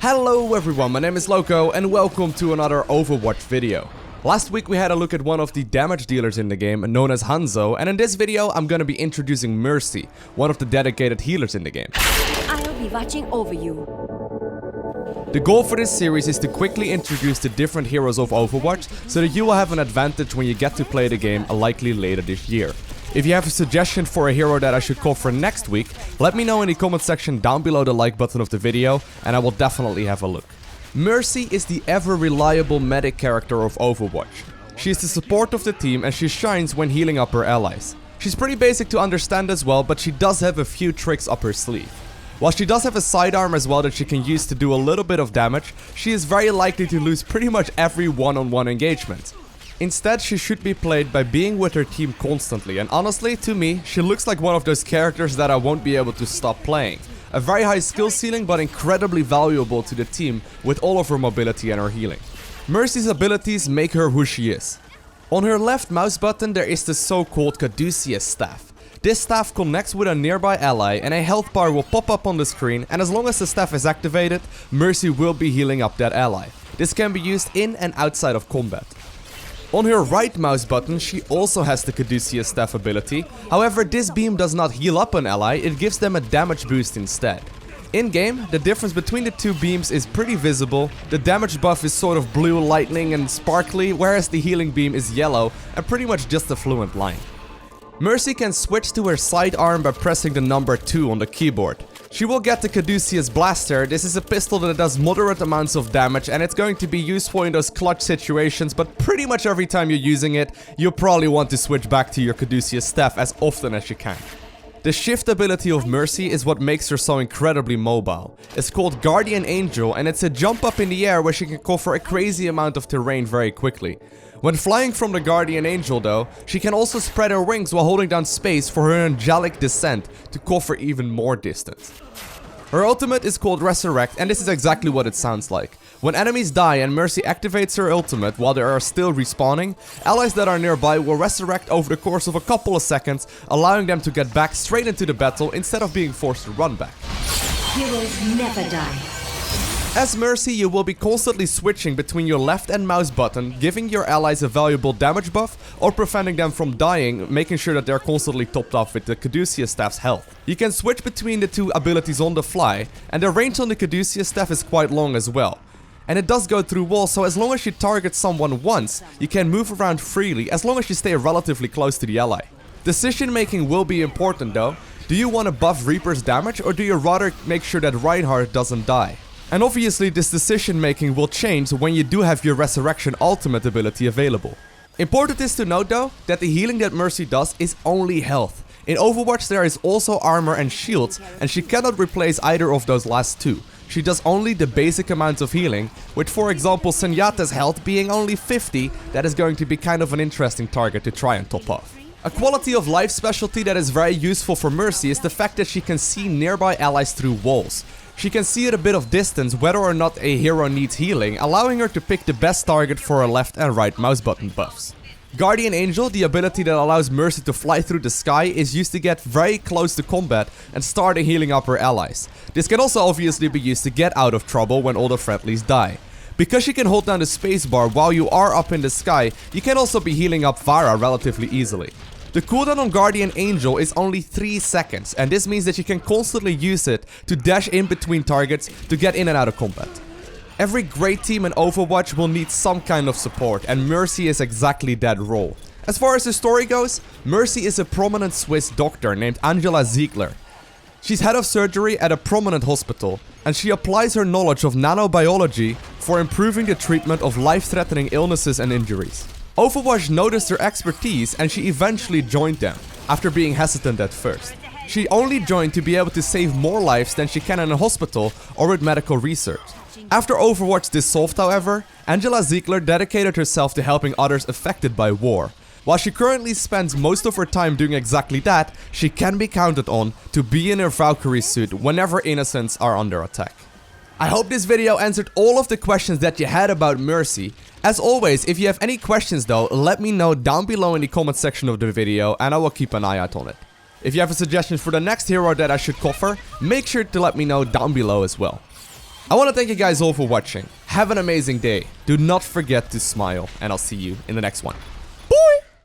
Hello everyone, my name is Lowko and welcome to another Overwatch video. Last week we had a look at one of the damage dealers in the game, known as Hanzo, and in this video I'm gonna be introducing Mercy, one of the dedicated healers in the game. I'll be watching over you. The goal for this series is to quickly introduce the different heroes of Overwatch, so that you will have an advantage when you get to play the game likely later this year. If you have a suggestion for a hero that I should call for next week, let me know in the comment section down below the like button of the video, and I will definitely have a look. Mercy is the ever reliable medic character of Overwatch. She is the support of the team and she shines when healing up her allies. She's pretty basic to understand as well, but she does have a few tricks up her sleeve. While she does have a sidearm as well that she can use to do a little bit of damage, she is very likely to lose pretty much every one-on-one engagement. Instead, she should be played by being with her team constantly, and honestly, to me, she looks like one of those characters that I won't be able to stop playing. A very high skill ceiling, but incredibly valuable to the team with all of her mobility and her healing. Mercy's abilities make her who she is. On her left mouse button there is the so-called Caduceus Staff. This staff connects with a nearby ally and a health bar will pop up on the screen, and as long as the staff is activated, Mercy will be healing up that ally. This can be used in and outside of combat. On her right mouse button she also has the Caduceus Staff ability, however this beam does not heal up an ally, it gives them a damage boost instead. In game, the difference between the two beams is pretty visible. The damage buff is sort of blue, lightning and sparkly, whereas the healing beam is yellow and pretty much just a fluent line. Mercy can switch to her sidearm by pressing the number 2 on the keyboard. She will get the Caduceus Blaster. This is a pistol that does moderate amounts of damage and it's going to be useful in those clutch situations, but pretty much every time you're using it, you'll probably want to switch back to your Caduceus Staff as often as you can. The shift ability of Mercy is what makes her so incredibly mobile. It's called Guardian Angel and it's a jump up in the air where she can cover a crazy amount of terrain very quickly. When flying from the Guardian Angel though, she can also spread her wings while holding down space for her Angelic Descent to cover even more distance. Her ultimate is called Resurrect and this is exactly what it sounds like. When enemies die and Mercy activates her ultimate while they are still respawning, allies that are nearby will resurrect over the course of a couple of seconds, allowing them to get back straight into the battle instead of being forced to run back. Heroes never die. As Mercy, you will be constantly switching between your left and mouse button, giving your allies a valuable damage buff or preventing them from dying, making sure that they're constantly topped off with the Caduceus Staff's health. You can switch between the two abilities on the fly, and the range on the Caduceus Staff is quite long as well. And it does go through walls, so as long as you target someone once, you can move around freely as long as you stay relatively close to the ally. Decision making will be important though. Do you want to buff Reaper's damage or do you rather make sure that Reinhardt doesn't die? And obviously this decision making will change when you do have your Resurrection ultimate ability available. Important is to note though, that the healing that Mercy does is only health. In Overwatch there is also armor and shields, and she cannot replace either of those last two. She does only the basic amount of healing, with for example Zenyatta's health being only 50, that is going to be kind of an interesting target to try and top off. A quality of life specialty that is very useful for Mercy is the fact that she can see nearby allies through walls. She can see at a bit of distance whether or not a hero needs healing, allowing her to pick the best target for her left and right mouse button buffs. Guardian Angel, the ability that allows Mercy to fly through the sky, is used to get very close to combat and start healing up her allies. This can also obviously be used to get out of trouble when all the friendlies die. Because she can hold down the spacebar while you are up in the sky, you can also be healing up Vara relatively easily. The cooldown on Guardian Angel is only 3 seconds, and this means that you can constantly use it to dash in between targets to get in and out of combat. Every great team in Overwatch will need some kind of support, and Mercy is exactly that role. As far as the story goes, Mercy is a prominent Swiss doctor named Angela Ziegler. She's head of surgery at a prominent hospital, and she applies her knowledge of nanobiology for improving the treatment of life-threatening illnesses and injuries. Overwatch noticed her expertise and she eventually joined them, after being hesitant at first. She only joined to be able to save more lives than she can in a hospital or with medical research. After Overwatch dissolved however, Angela Ziegler dedicated herself to helping others affected by war. While she currently spends most of her time doing exactly that, she can be counted on to be in her Valkyrie suit whenever innocents are under attack. I hope this video answered all of the questions that you had about Mercy. As always, if you have any questions though, let me know down below in the comment section of the video and I will keep an eye out on it. If you have a suggestion for the next hero that I should cover, make sure to let me know down below as well. I want to thank you guys all for watching. Have an amazing day. Do not forget to smile, and I'll see you in the next one.